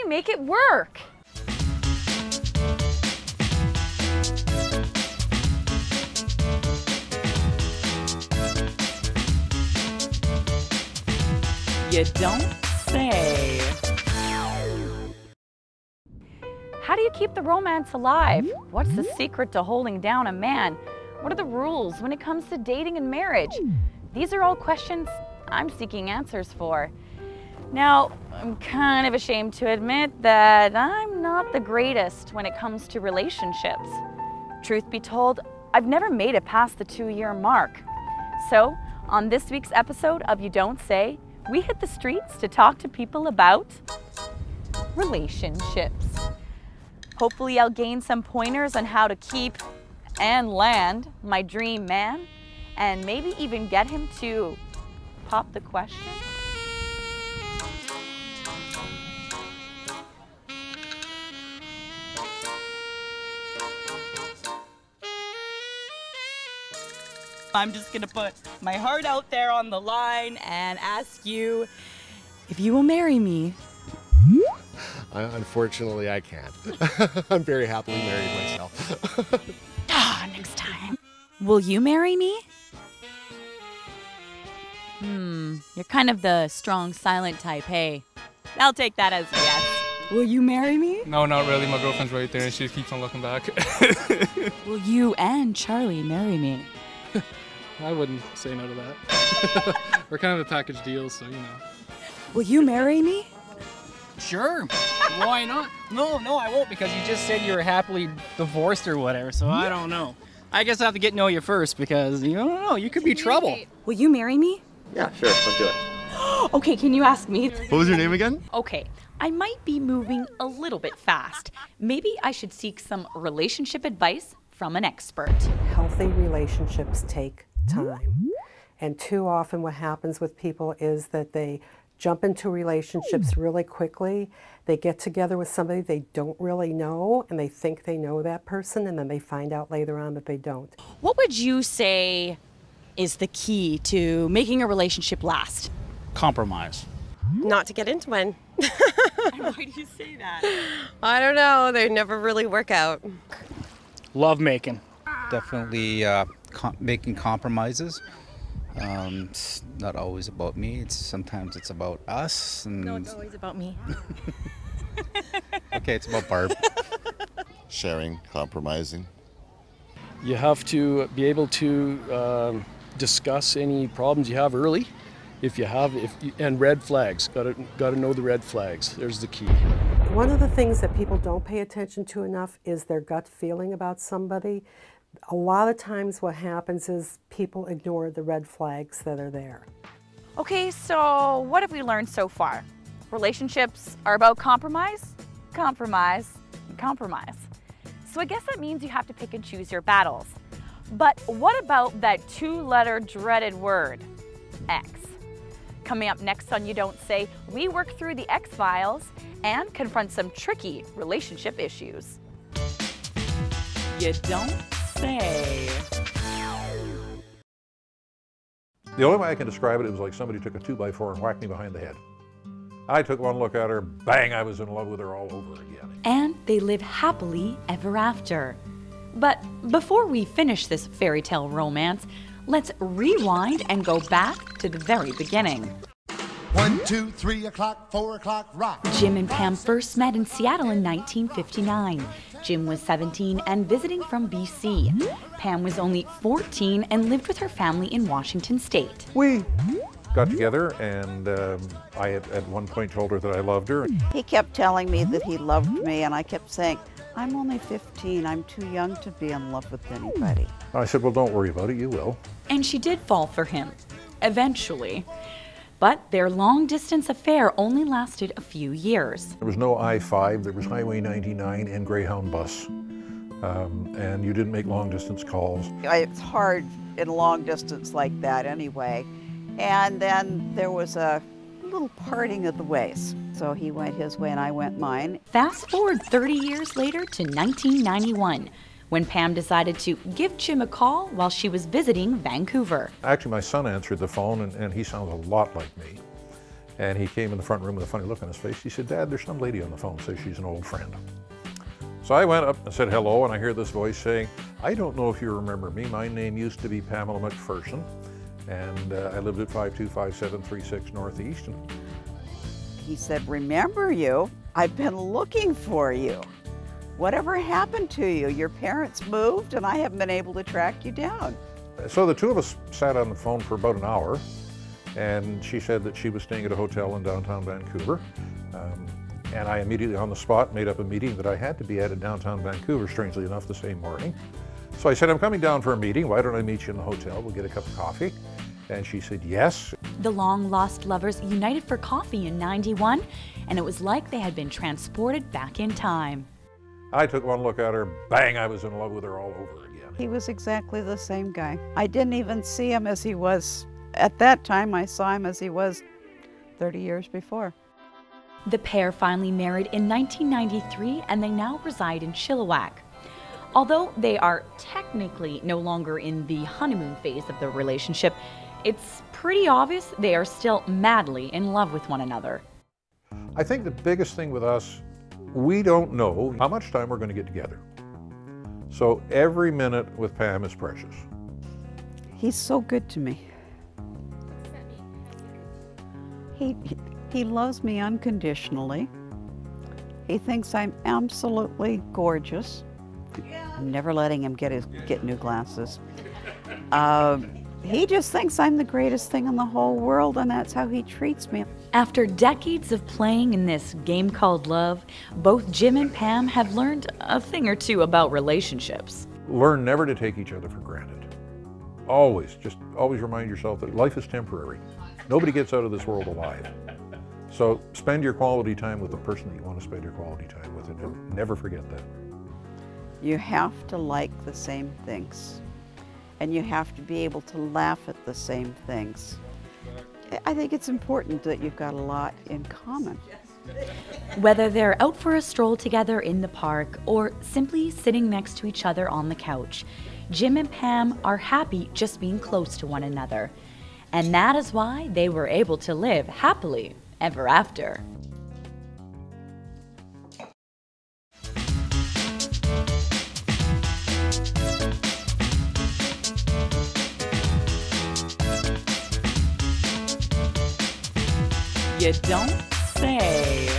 you make it work? You don't say. How do you keep the romance alive? What's the secret to holding down a man? What are the rules when it comes to dating and marriage? These are all questions I'm seeking answers for. Now, I'm kind of ashamed to admit that I'm not the greatest when it comes to relationships. Truth be told, I've never made it past the 2-year mark. So, on this week's episode of You Don't Say, we hit the streets to talk to people about relationships. Hopefully I'll gain some pointers on how to keep and land my dream man, and maybe even get him to pop the question. I'm just gonna put my heart out there on the line and ask you if you will marry me. Unfortunately, I can't. I'm very happily married myself. Next time. Will you marry me? You're kind of the strong, silent type, hey? I'll take that as a yes. Will you marry me? No, not really. My girlfriend's right there and she keeps on looking back. Will you and Charlie marry me? I wouldn't say no to that. We're kind of a package deal, so you know. Will you marry me? Sure. Why not? No, I won't, because you just said you were happily divorced or whatever, so I don't know. I guess I have to get to know you first, because you don't know, you could be trouble. Will you marry me? Yeah, sure, let's do it. Okay, can you ask me? What was your name again? Okay, I might be moving a little bit fast. Maybe I should seek some relationship advice from an expert. Healthy relationships take time. And too often what happens with people is that they jump into relationships really quickly. They get together with somebody they don't really know, and they think they know that person, and then they find out later on that they don't. What would you say is the key to making a relationship last? Compromise. Not to get into one. Why do you say that? I don't know. They never really work out. Love making. Definitely making compromises. It's not always about me. Sometimes it's about us. And No, it's always about me. okay, it's about Barb. Sharing, compromising. You have to be able to discuss any problems you have early. And red flags. Got to know the red flags. There's the key. One of the things that people don't pay attention to enough is their gut feeling about somebody. A lot of times what happens is people ignore the red flags that are there. Okay, so what have we learned so far? Relationships are about compromise, compromise, and compromise. So I guess that means you have to pick and choose your battles. But what about that 2-letter dreaded word, X? Coming up next on You Don't Say, we work through the X-Files and confront some tricky relationship issues. You don't say. The only way I can describe it, it was like somebody took a 2x4 and whacked me behind the head. I took one look at her, bang, I was in love with her all over again. And they live happily ever after. But before we finish this fairy tale romance, let's rewind and go back to the very beginning. 1, 2, 3 o'clock, 4 o'clock, rock. Jim and Pam first met in Seattle in 1959. Jim was 17 and visiting from BC. Pam was only 14 and lived with her family in Washington State. We got together, and I had at one point told her that I loved her. He kept telling me that he loved me, and I kept saying, I'm only 15, I'm too young to be in love with anybody. I said, well, don't worry about it, you will. And she did fall for him, eventually. But their long-distance affair only lasted a few years. There was no I-5, there was Highway 99 and Greyhound bus, and you didn't make long-distance calls. It's hard in long distance like that anyway. And then there was a little parting of the ways. So he went his way and I went mine. Fast forward 30 years later to 1991, when Pam decided to give Jim a call while she was visiting Vancouver. Actually, my son answered the phone, and he sounds a lot like me. And he came in the front room with a funny look on his face. He said, "Dad, there's some lady on the phone, says she's an old friend." So I went up and said hello, and I hear this voice saying, "I don't know if you remember me. My name used to be Pamela McPherson, and I lived at 525736 Northeast." And he said, "Remember you? I've been looking for you. Whatever happened to you? Your parents moved and I haven't been able to track you down." so the two of us sat on the phone for about an hour, and she said that she was staying at a hotel in downtown Vancouver. And I immediately on the spot made up a meeting that I had to be at downtown Vancouver, strangely enough, the same morning. So I said, "I'm coming down for a meeting. Why don't I meet you in the hotel? We'll get a cup of coffee." And she said, "Yes." The long-lost lovers united for coffee in '91, and it was like they had been transported back in time. I took one look at her, bang, I was in love with her all over again. He was exactly the same guy. I didn't even see him as he was. At that time, I saw him as he was 30 years before. The pair finally married in 1993, and they now reside in Chilliwack. Although they are technically no longer in the honeymoon phase of their relationship, it's pretty obvious they are still madly in love with one another. I think the biggest thing with us, we don't know how much time we're going to get together. So every minute with Pam is precious. He's so good to me. He loves me unconditionally. He thinks I'm absolutely gorgeous. I'm never letting him get new glasses. He just thinks I'm the greatest thing in the whole world, and that's how he treats me. After decades of playing in this game called love, both Jim and Pam have learned a thing or two about relationships. Learn never to take each other for granted. Always remind yourself that life is temporary. Nobody gets out of this world alive. So spend your quality time with the person that you want to spend your quality time with, and never forget that. You have to like the same things, and you have to be able to laugh at the same things. I think it's important that you've got a lot in common. Whether they're out for a stroll together in the park or simply sitting next to each other on the couch, Jim and Pam are happy just being close to one another. And that is why they were able to live happily ever after. You don't say.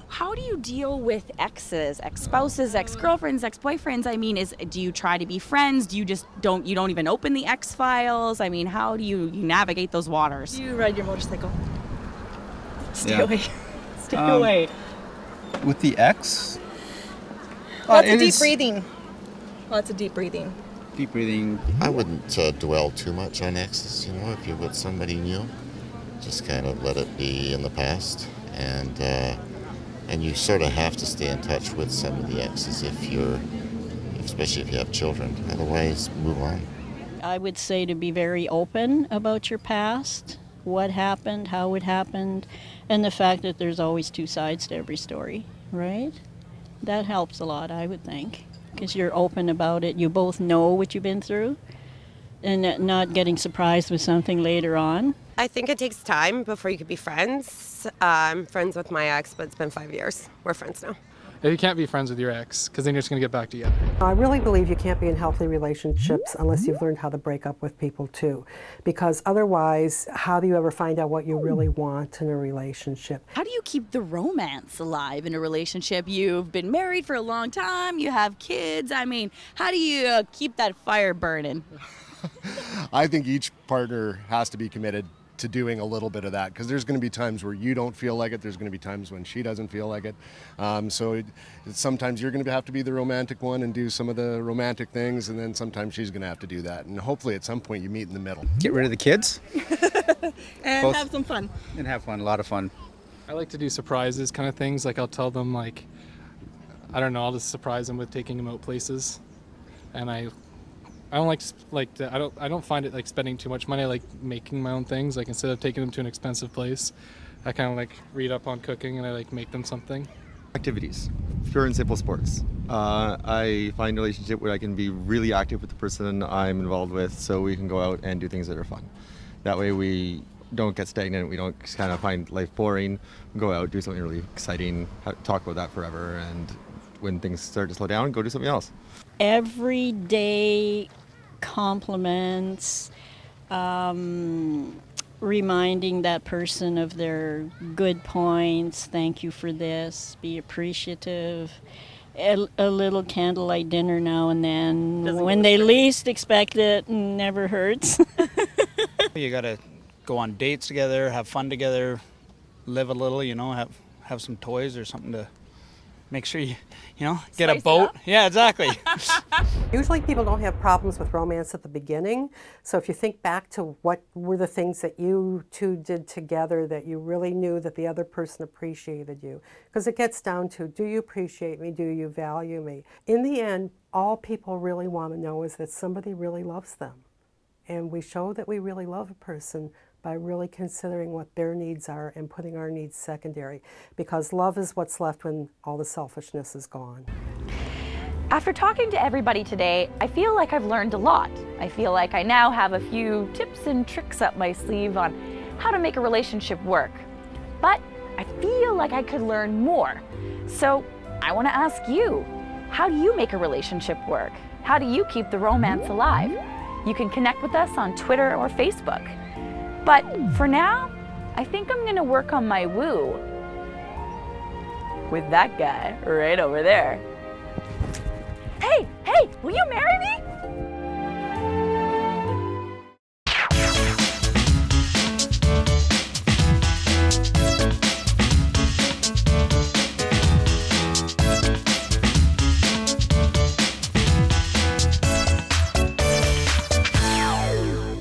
How do you deal with exes, ex-spouses, ex-girlfriends, ex-boyfriends? I mean, do you try to be friends? Do you just don't even open the X files? I mean, how do you navigate those waters? You ride your motorcycle. Stay Yeah. away. Stay away. With the X? Lots of deep breathing. Lots of deep breathing. Deep breathing. I wouldn't dwell too much on exes, if you're with somebody new. Just kind of let it be in the past. And you sort of have to stay in touch with some of the exes especially if you have children. Otherwise, move on. I would say to be very open about your past, what happened, how it happened, and the fact that there's always two sides to every story, right? That helps a lot, I would think, because you're open about it. You both know what you've been through and not getting surprised with something later on. I think it takes time before you could be friends. I'm friends with my ex, but it's been 5 years. We're friends now. You can't be friends with your ex, because then you're just going to get back together. I really believe you can't be in healthy relationships unless you've learned how to break up with people too. Because otherwise, how do you ever find out what you really want in a relationship? How do you keep the romance alive in a relationship? You've been married for a long time, you have kids. I mean, how do you keep that fire burning? I think each partner has to be committed to doing a little bit of that, because there's going to be times where you don't feel like it. There's going to be times when she doesn't feel like it. Sometimes you're going to have to be the romantic one and do some of the romantic things, and then sometimes she's going to have to do that. And hopefully at some point you meet in the middle. Get rid of the kids. And have some fun. And have fun, a lot of fun. I like to do surprises kind of things. Like I'll tell them I don't know, I'll just surprise them with taking them out places. And I don't I don't find it like spending too much money. I like making my own things. Like instead of taking them to an expensive place, I kind of read up on cooking and I make them something. Activities, pure and simple sports. I find a relationship where I can be really active with the person I'm involved with, so we can go out and do things that are fun. That way we don't get stagnant. We don't kind of find life boring. Go out, do something really exciting, talk about that forever, and when things start to slow down, go do something else. Everyday compliments, reminding that person of their good points, thank you for this, be appreciative. A little candlelight dinner now and then, when they least expect it, never hurts. You gotta go on dates together, have fun together, live a little, you know, have some toys or something to make sure you know, get a boat. Yeah, exactly. Usually people don't have problems with romance at the beginning. So if you think back to what were the things that you two did together that you really knew that the other person appreciated you. Because it gets down to, do you appreciate me? Do you value me? In the end, all people really want to know is that somebody really loves them. And we show that we really love a person by really considering what their needs are and putting our needs secondary. Because love is what's left when all the selfishness is gone. After talking to everybody today, I feel like I've learned a lot. I feel like I now have a few tips and tricks up my sleeve on how to make a relationship work. But I feel like I could learn more. So I want to ask you, how do you make a relationship work? How do you keep the romance alive? You can connect with us on Twitter or Facebook. But for now, I think I'm gonna work on my woo with that guy right over there. Hey, will you marry me?